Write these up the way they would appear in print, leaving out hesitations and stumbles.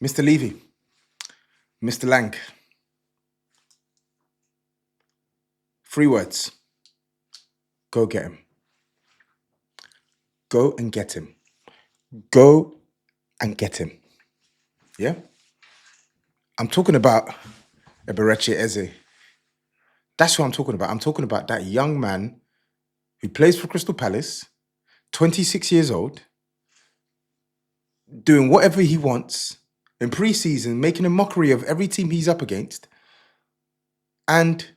Mr. Levy, Mr. Lang, 3 words. Go get him. Go and get him. Go and get him. Yeah? I'm talking about Eberechi Eze. That's what I'm talking about. I'm talking about that young man who plays for Crystal Palace, 26 years old, doing whatever he wants in pre-season, making a mockery of every team he's up against, and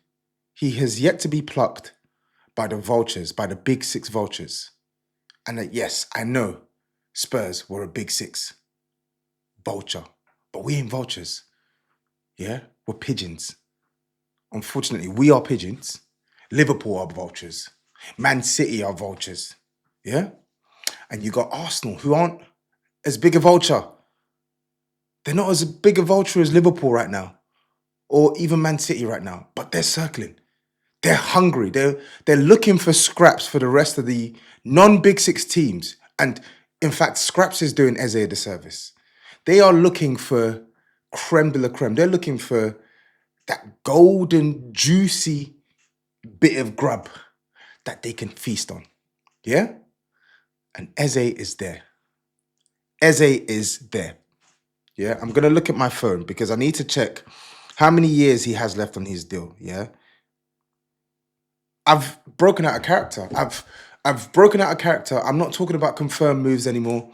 he has yet to be plucked by the vultures, by the big six vultures. And yes, I know Spurs were a big six vulture, but we ain't vultures. Yeah, we're pigeons. Unfortunately, we are pigeons. Liverpool are vultures. Man City are vultures. Yeah, and you got Arsenal, who aren't as big a vulture. They're not as big a vulture as Liverpool right now, or even Man City right now, but they're circling. They're hungry. They're looking for scraps for the rest of the non-Big Six teams. And in fact, scraps is doing Eze a disservice. They are looking for creme de la creme. They're looking for that golden, juicy bit of grub that they can feast on. Yeah? And Eze is there. Eze is there. Yeah? I'm going to look at my phone because I need to check how many years he has left on his deal. Yeah? I've broken out a character. I've broken out a character. I'm not talking about confirmed moves anymore.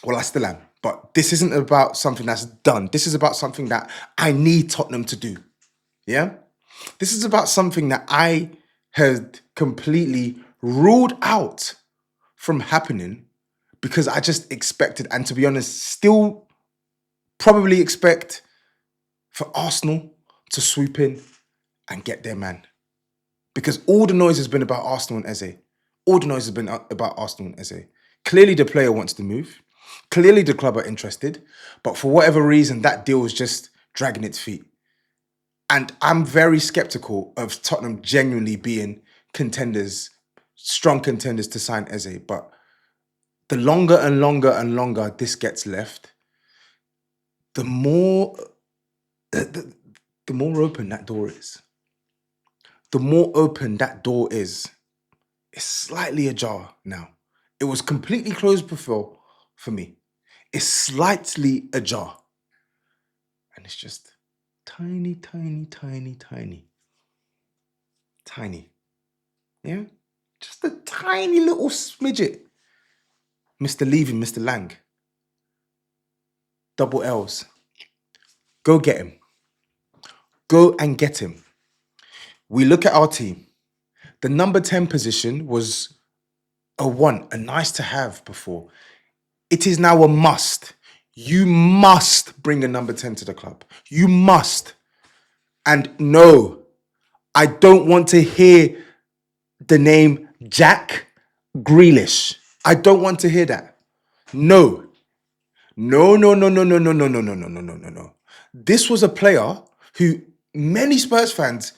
Well, I still am. But this isn't about something that's done. This is about something that I need Tottenham to do. Yeah? This is about something that I had completely ruled out from happening because I just expected, and to be honest, still probably expect for Arsenal to swoop in and get their man. Because all the noise has been about Arsenal and Eze. All the noise has been about Arsenal and Eze. Clearly the player wants to move. Clearly the club are interested. But for whatever reason, that deal is just dragging its feet. And I'm very skeptical of Tottenham genuinely being contenders, strong contenders to sign Eze. But the longer and longer and longer this gets left, the more open that door is. The more open that door is, it's slightly ajar now. It was completely closed before for me. It's slightly ajar. And it's just tiny, tiny, tiny, tiny. Tiny. Yeah? Just a tiny little smidget. Mr. Levy, Mr. Lang. Double L's. Go get him. Go and get him. We look at our team. The number 10 position was a nice to have before. It is now a must. You must bring a number 10 to the club. You must. And no, I don't want to hear the name Jack Grealish. I don't want to hear that. No. No, no, no, no, no, no, no, no, no, no, no, no, no, no. This was a player who many Spurs fans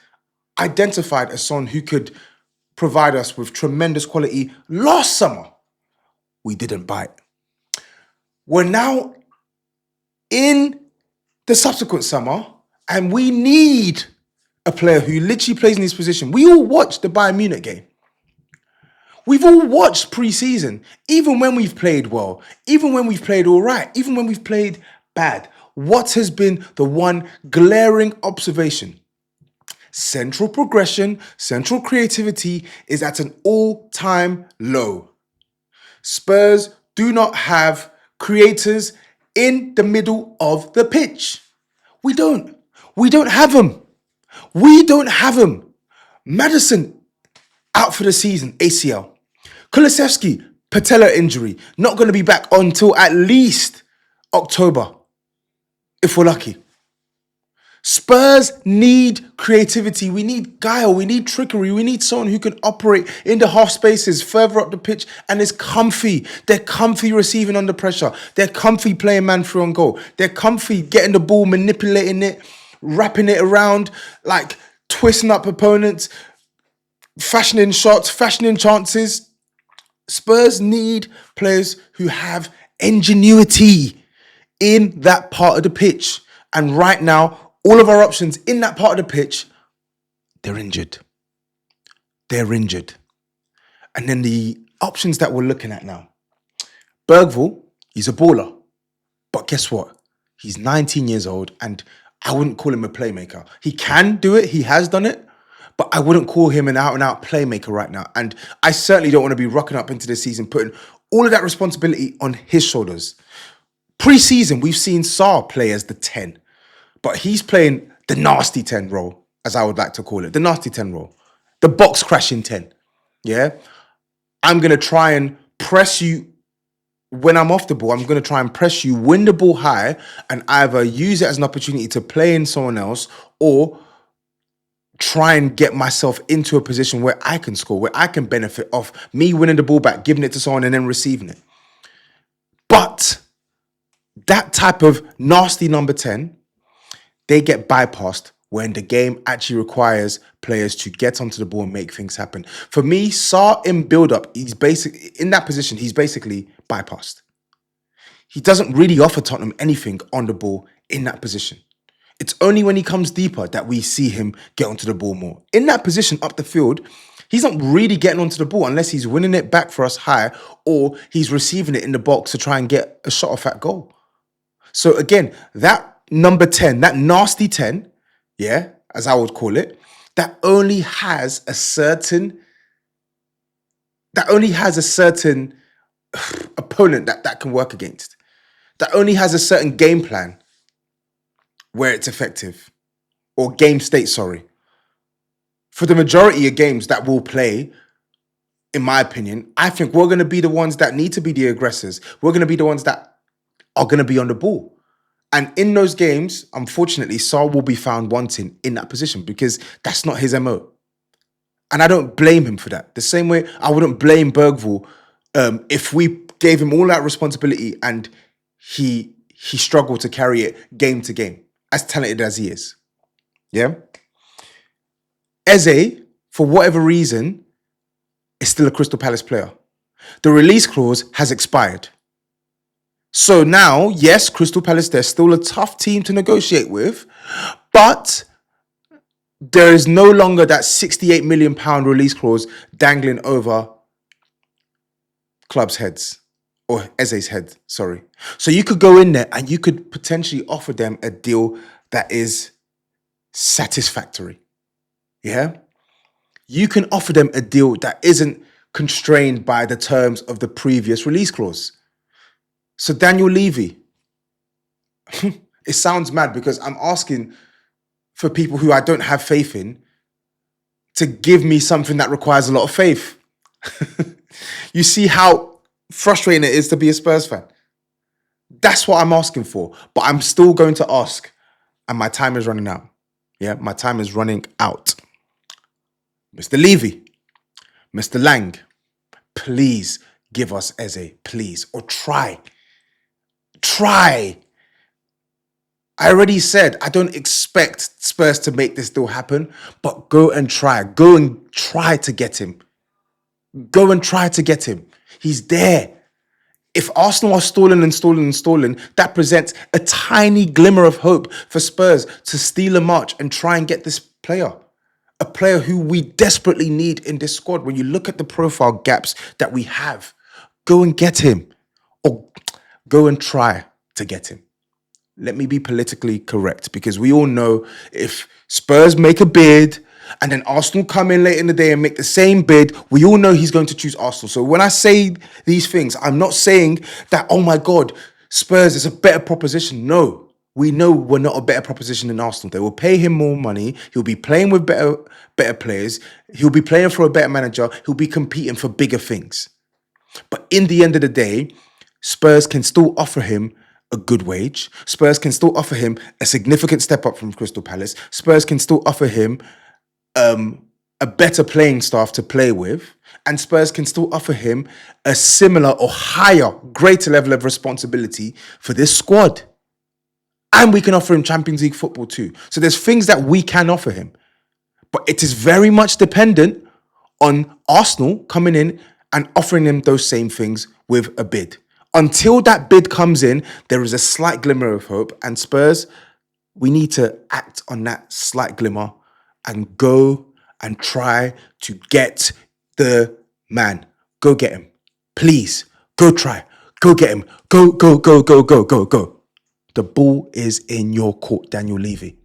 identified as someone who could provide us with tremendous quality last summer. We didn't bite. We're now in the subsequent summer, and we need a player who literally plays in his position. We all watched the Bayern Munich game. We've all watched pre-season, even when we've played well, even when we've played all right, even when we've played bad. What has been the one glaring observation? Central progression, central creativity is at an all-time low. Spurs do not have creators in the middle of the pitch. We don't. We don't have them. We don't have them. Madison out for the season, ACL. Kulusevski, patella injury, not going to be back until at least October, if we're lucky. Spurs need creativity. We need guile. We need trickery. We need someone who can operate in the half spaces further up the pitch and is comfy. They're comfy receiving under pressure. They're comfy playing man through on goal. They're comfy getting the ball, manipulating it, wrapping it around, like twisting up opponents, fashioning shots, fashioning chances. Spurs need players who have ingenuity in that part of the pitch. And right now, all of our options in that part of the pitch, they're injured. They're injured. And then the options that we're looking at now. Bergvall, he's a baller. But guess what? He's 19 years old and I wouldn't call him a playmaker. He can do it. He has done it. But I wouldn't call him an out-and-out playmaker right now. And I certainly don't want to be rocking up into the season, putting all of that responsibility on his shoulders. Pre-season, we've seen Sarr play as the 10. But he's playing the nasty 10 role, as I would like to call it. The nasty 10 role. The box crashing 10. Yeah? I'm going to try and press you when I'm off the ball. I'm going to try and press you, win the ball high, and either use it as an opportunity to play in someone else or try and get myself into a position where I can score, where I can benefit off me winning the ball back, giving it to someone and then receiving it. But that type of nasty number 10, they get bypassed when the game actually requires players to get onto the ball and make things happen. For me, Sarr in build-up, he's in that position, he's basically bypassed. He doesn't really offer Tottenham anything on the ball in that position. It's only when he comes deeper that we see him get onto the ball more. In that position up the field, he's not really getting onto the ball unless he's winning it back for us high or he's receiving it in the box to try and get a shot off at goal. So again, that number 10, that nasty 10, yeah, as I would call it, that only has a certain opponent that can work against. That only has a certain game plan where it's effective, or game state, sorry. For the majority of games that we'll play, in my opinion, I think we're going to be the ones that need to be the aggressors. We're going to be the ones that are going to be on the ball. And in those games, unfortunately, Sarr will be found wanting in that position because that's not his MO. And I don't blame him for that. The same way I wouldn't blame Bergvall if we gave him all that responsibility and he struggled to carry it game to game, as talented as he is. Yeah? Eze, for whatever reason, is still a Crystal Palace player. The release clause has expired. So now, yes, Crystal Palace, they're still a tough team to negotiate with, but there is no longer that £68 million release clause dangling over club's heads, or Eze's head, sorry. So you could go in there and you could potentially offer them a deal that is satisfactory. Yeah? You can offer them a deal that isn't constrained by the terms of the previous release clause. So Daniel Levy, it sounds mad because I'm asking for people who I don't have faith in to give me something that requires a lot of faith. You see how frustrating it is to be a Spurs fan. That's what I'm asking for. But I'm still going to ask. And my time is running out. Yeah, my time is running out. Mr. Levy, Mr. Lang, please give us Eze, please. Or try. Try. I already said I don't expect Spurs to make this deal happen, but go and try. Go and try to get him. Go and try to get him. He's there. If Arsenal are stalling, that presents a tiny glimmer of hope for Spurs to steal a march and try and get this player. A player who we desperately need in this squad. When you look at the profile gaps that we have, go and get him. Or go and try to get him. Let me be politically correct, because we all know if Spurs make a bid and then Arsenal come in late in the day and make the same bid, we all know he's going to choose Arsenal. So when I say these things, I'm not saying that, oh my God, Spurs is a better proposition. No, we know we're not a better proposition than Arsenal. They will pay him more money. He'll be playing with better players. He'll be playing for a better manager. He'll be competing for bigger things. But in the end of the day, Spurs can still offer him a good wage. Spurs can still offer him a significant step up from Crystal Palace. Spurs can still offer him a better playing staff to play with. And Spurs can still offer him a similar or higher, greater level of responsibility for this squad. And we can offer him Champions League football too. So there's things that we can offer him. But it is very much dependent on Arsenal coming in and offering him those same things with a bid. Until that bid comes in, there is a slight glimmer of hope. And Spurs, we need to act on that slight glimmer and go and try to get the man. Go get him. Please, go try. Go get him. Go, go, go, go, go, go, go. The ball is in your court, Daniel Levy.